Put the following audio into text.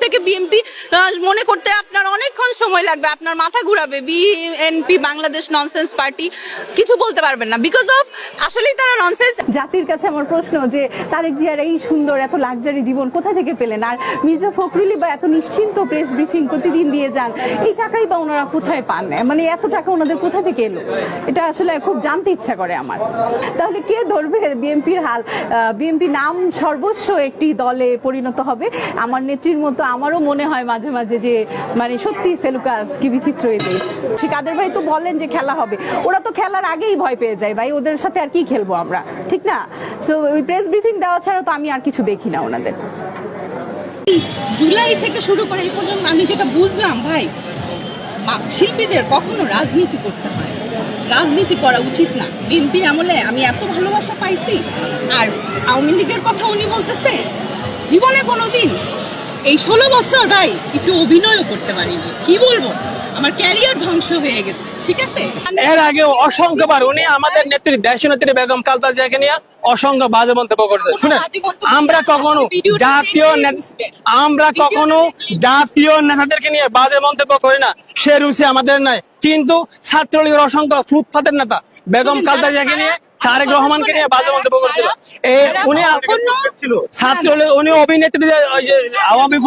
থেকে বিএনপি মনে করতে আপনার অনেকক্ষণ সময় লাগবে, আপনার মাথা ঘুরাবে। বিএনপি বাংলাদেশ ননসেন্স পার্টি, কিছু বলতে পারবেন না, বিকজ অফ আসলেই তারা ননসেন্স। জাতির কাছে আমার প্রশ্ন যে তারেক জিয়ার এই সুন্দর এত লাক্সারি জীবন কোথা থেকে পেলেন? আর মির্জা ফখরুলই বা এত নিশ্চিন্ত প্রেস ব্রিফিং প্রতিদিন দিয়ে যান, এই টাকাই বা ওনারা কোথায় পান? মানে এত টাকা ওনাদের কোথা থেকে এলো? এটা আসলে খুব জানতে ইচ্ছা করে আমার। তাহলে কে ধরবে বিএনপির হাল? বিএনপি নাম সর্বস্ব একটি দলে পরিণত হবে। আমার নেত্রীর মতো আমারও মনে হয় মাঝে মাঝে যে মানে সত্যি সেলুকাস কি বিচিত্র এই দেশ। ঠিক কাদের ভাই তো বলেন যে খেলা হবে, ওরা তো খেলার আগেই ভয় পেয়ে যায় ভাই, ওদের সাথে আর কি খেলবো আমরা, ঠিক না? তো ওই প্রেস ব্রিফিং দেওয়া ছাড়া তো আমি আর কিছু দেখি না ওনাদের। জুলাই থেকে শুরু করে এই পর্যন্ত আমি যেটা বুঝলাম ভাই, শিল্পীদের কখনো রাজনীতি করতে হয়, রাজনীতি করা উচিত না। বিএনপির আমলে আমি এত ভালোবাসা পাইছি, আর আওয়ামী লীগের কথা উনি বলতেছে, জীবনে কোনোদিন এই 16 বছর ভাই একটু অভিনয়ও করতে পারিনি। কি বলবো, আমার ক্যারিয়ার ধ্বংস হয়ে গেছে, ঠিক আছে? এর আগে অসংখ্যবার উনি আমাদের নেত্রী দেশনেত্রী বেগম খালেদা জিয়াকে নিয়ে অসংখ্য বাজে মন্তব্য করছে। শুনে আমরা কখনো জাতীয় নেতাদেরকে নিয়ে বাজে মন্তব্য করি না, সে রুচি আমাদের নাই। কিন্তু ছাত্রলীগের অসংখ্য ফুটপাতের নেতা বেগম খালেদা জিয়াকে নিয়ে, তারেক রহমানকে নিয়ে বাজে মন্তব্য করছিল। উনি ছাত্রলীগ, উনি অভিনেত্রী আওয়ামী